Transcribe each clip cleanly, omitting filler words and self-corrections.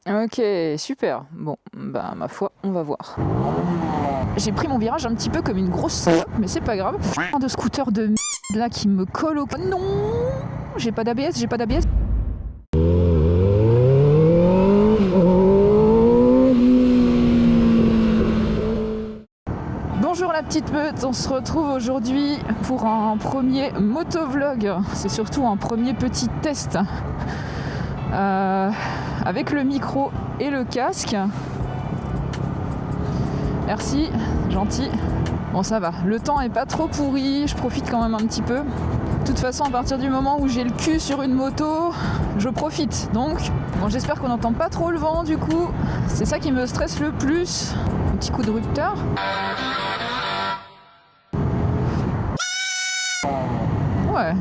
Ok, super. Bon, bah ma foi, on va voir. J'ai pris mon virage un petit peu comme une grosse salope, mais c'est pas grave. Un de scooter de là qui me colle au... Non, j'ai pas d'ABS, j'ai pas d'ABS. Bonjour la petite meute, on se retrouve aujourd'hui pour un premier motovlog. C'est surtout un premier petit test avec le micro et le casque. Merci, gentil. Bon, ça va, le temps est pas trop pourri, je profite quand même un petit peu. De toute façon, à partir du moment où j'ai le cul sur une moto, je profite. Donc, bon, j'espère qu'on n'entend pas trop le vent du coup. C'est ça qui me stresse le plus. Un petit coup de rupteur. Ouais,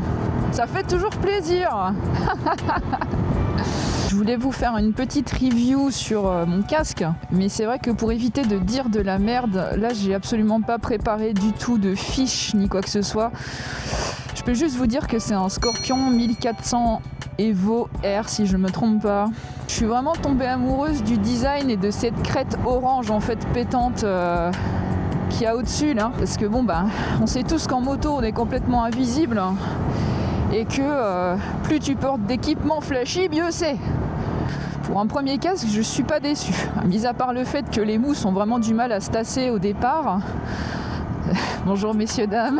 ça fait toujours plaisir. Je voulais vous faire une petite review sur mon casque, mais c'est vrai que pour éviter de dire de la merde, là j'ai absolument pas préparé du tout de fiche ni quoi que ce soit. Je peux juste vous dire que c'est un Scorpion 1400 Evo R si je me trompe pas. Je suis vraiment tombée amoureuse du design et de cette crête orange en fait pétante qu'il y a au-dessus là. Parce que bon bah on sait tous qu'en moto on est complètement invisible. Et que plus tu portes d'équipement flashy, mieux c'est. Pour un premier casque, je suis pas déçu. Mis à part le fait que les mousses ont vraiment du mal à se tasser au départ. Bonjour messieurs, dames.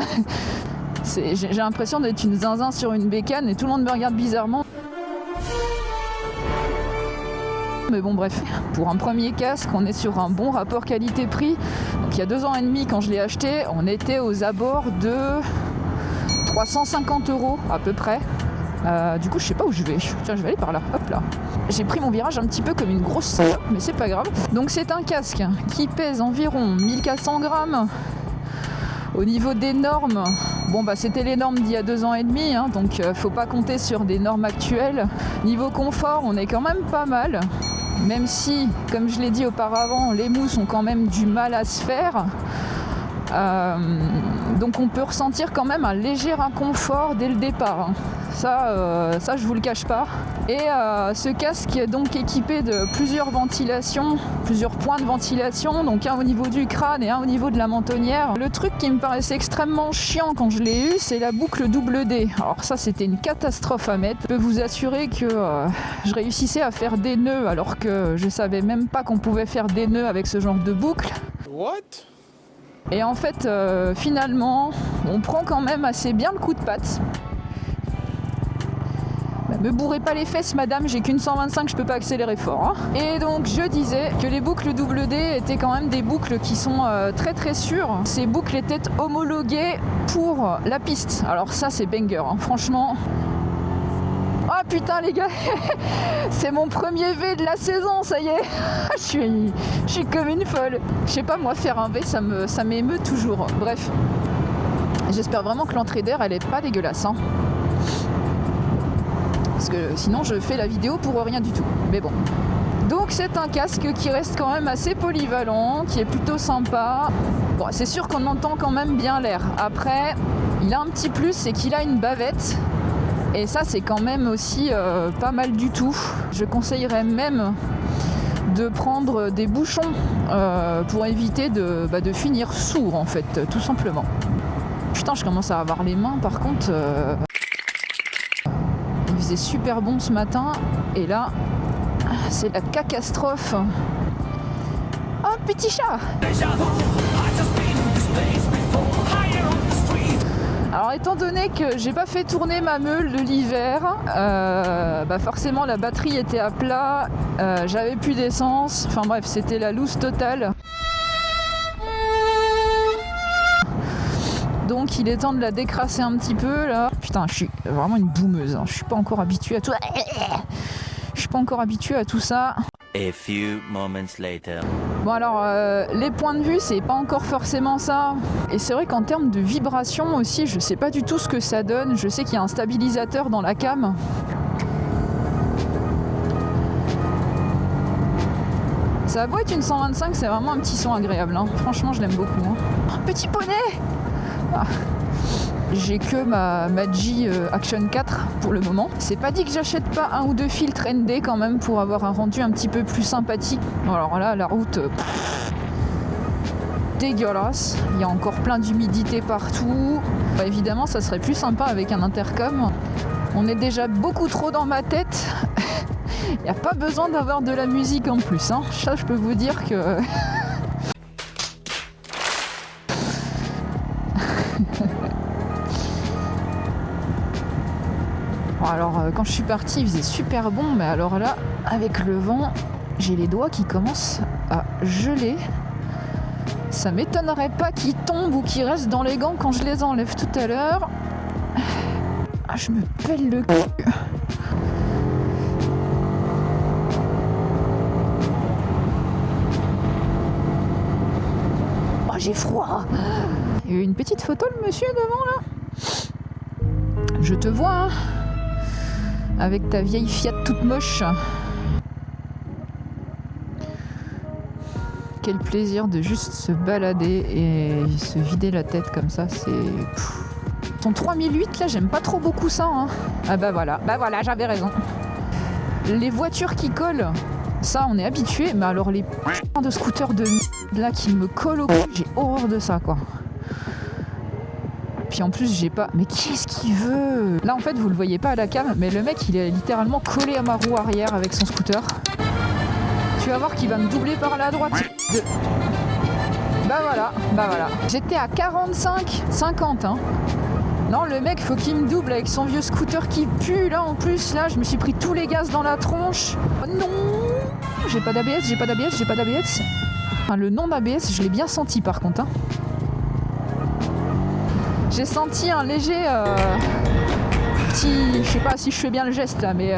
J'ai l'impression d'être une zinzin sur une bécane et tout le monde me regarde bizarrement. Mais bon bref, pour un premier casque, on est sur un bon rapport qualité-prix. Donc il y a 2 ans et demi quand je l'ai acheté, on était aux abords de 350 € à peu près. Du coup je sais pas où je vais. Tiens, je vais aller par là, hop là. J'ai pris mon virage un petit peu comme une grosse salope, mais c'est pas grave. Donc c'est un casque qui pèse environ 1400 grammes. Au niveau des normes, bon bah c'était les normes d'il y a 2 ans et demi, hein, donc faut pas compter sur des normes actuelles. Niveau confort, on est quand même pas mal. Même si, comme je l'ai dit auparavant, les mousses ont quand même du mal à se faire. Donc on peut ressentir quand même un léger inconfort dès le départ. Hein. Ça je vous le cache pas. Et ce casque est donc équipé de plusieurs ventilations, plusieurs points de ventilation, donc un au niveau du crâne et un au niveau de la mentonnière. Le truc qui me paraissait extrêmement chiant quand je l'ai eu, c'est la boucle double D. Alors ça c'était une catastrophe à mettre. Je peux vous assurer que je réussissais à faire des nœuds alors que je savais même pas qu'on pouvait faire des nœuds avec ce genre de boucle. What ? Et en fait, finalement, on prend quand même assez bien le coup de patte. Bah, me bourrez pas les fesses, madame, j'ai qu'une 125, je peux pas accélérer fort. Hein. Et donc, je disais que les boucles double D étaient quand même des boucles qui sont très très sûres. Ces boucles étaient homologuées pour la piste. Alors ça, c'est banger, hein. Franchement... Oh putain les gars, c'est mon premier V de la saison, ça y est. Je suis comme une folle. Je sais pas, moi faire un V ça m'émeut toujours. Bref, j'espère vraiment que l'entrée d'air elle est pas dégueulasse. Hein. Parce que sinon je fais la vidéo pour rien du tout. Mais bon. Donc c'est un casque qui reste quand même assez polyvalent, qui est plutôt sympa. Bon, c'est sûr qu'on entend quand même bien l'air. Après, il a un petit plus, c'est qu'il a une bavette. Et ça c'est quand même aussi pas mal du tout. Je conseillerais même de prendre des bouchons pour éviter de finir sourd en fait, tout simplement. Putain, je commence à avoir les mains par contre. Il faisait super bon ce matin et là c'est la catastrophe. Oh petit chat. Alors étant donné que j'ai pas fait tourner ma meule de l'hiver, forcément la batterie était à plat, j'avais plus d'essence, enfin bref c'était la loose totale. Donc il est temps de la décrasser un petit peu là. Putain, je suis vraiment une boumeuse, hein. Je suis pas encore habituée à tout. Je suis pas encore habituée à tout ça. A few moments later. Bon alors, les points de vue, c'est pas encore forcément ça. Et c'est vrai qu'en termes de vibration aussi, je sais pas du tout ce que ça donne. Je sais qu'il y a un stabilisateur dans la cam. Ça a beau être une 125, c'est vraiment un petit son agréable. Hein. Franchement, je l'aime beaucoup. Hein. Petit poney ah. J'ai que ma G Action 4 pour le moment. C'est pas dit que j'achète pas un ou deux filtres ND quand même pour avoir un rendu un petit peu plus sympathique. Alors là, la route... dégueulasse, il y a encore plein d'humidité partout. Bah, évidemment, ça serait plus sympa avec un intercom. On est déjà beaucoup trop dans ma tête. Il n'y a pas besoin d'avoir de la musique en plus. Hein. Ça, je peux vous dire que... Bon, alors, quand je suis partie, il faisait super bon, mais alors là, avec le vent, j'ai les doigts qui commencent à geler. Ça m'étonnerait pas qu'ils tombent ou qu'ils restent dans les gants quand je les enlève tout à l'heure. Ah, je me pèle le cul. Oh, j'ai froid. Il y a eu une petite photo, le monsieur, devant, là. Je te vois, hein. Avec ta vieille Fiat toute moche. Quel plaisir de juste se balader et se vider la tête comme ça, c'est... Ton 3008 là, j'aime pas trop beaucoup ça, hein. Ah bah voilà, j'avais raison. Les voitures qui collent, ça on est habitué, mais alors les putains de scooters de là qui me collent au cul, j'ai horreur de ça quoi. Puis en plus j'ai pas... Mais qu'est-ce qu'il veut? Là en fait vous le voyez pas à la cam, mais le mec il est littéralement collé à ma roue arrière avec son scooter. Tu vas voir qu'il va me doubler par la droite. Bah voilà. J'étais à 45, 50, hein. Non, le mec, faut qu'il me double avec son vieux scooter qui pue, là, en plus. Là, je me suis pris tous les gaz dans la tronche. Oh, non! J'ai pas d'ABS. Enfin, le non d'ABS, je l'ai bien senti, par contre, hein. J'ai senti un léger... petit... Je sais pas si je fais bien le geste, là, mais...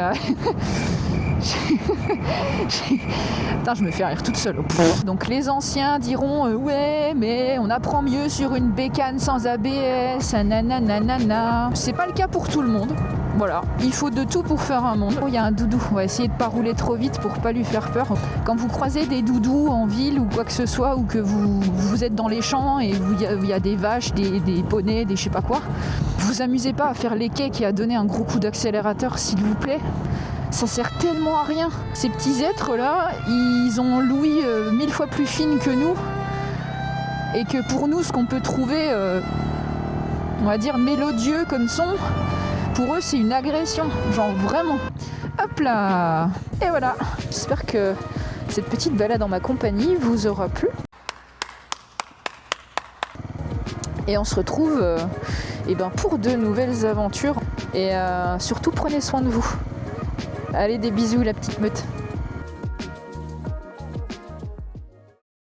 Putain, je me fais rire toute seule. Donc les anciens diront ouais, mais on apprend mieux sur une bécane sans ABS, nanana. C'est pas le cas pour tout le monde. Voilà, il faut de tout pour faire un monde. Il y a un doudou, on va essayer de pas rouler trop vite pour pas lui faire peur. Quand vous croisez des doudous en ville ou quoi que ce soit, ou que vous êtes dans les champs et il y a des vaches, des poneys, des je sais pas quoi, vous amusez pas à faire les cakes et à donner un gros coup d'accélérateur s'il vous plaît. Ça sert tellement à rien. Ces petits êtres là, ils ont l'ouïe 1000 fois plus fine que nous. Et que pour nous, ce qu'on peut trouver, on va dire mélodieux comme son, pour eux c'est une agression. Genre vraiment. Hop là. Et voilà. J'espère que cette petite balade en ma compagnie vous aura plu. Et on se retrouve pour de nouvelles aventures. Et surtout prenez soin de vous. Allez, des bisous la petite meute.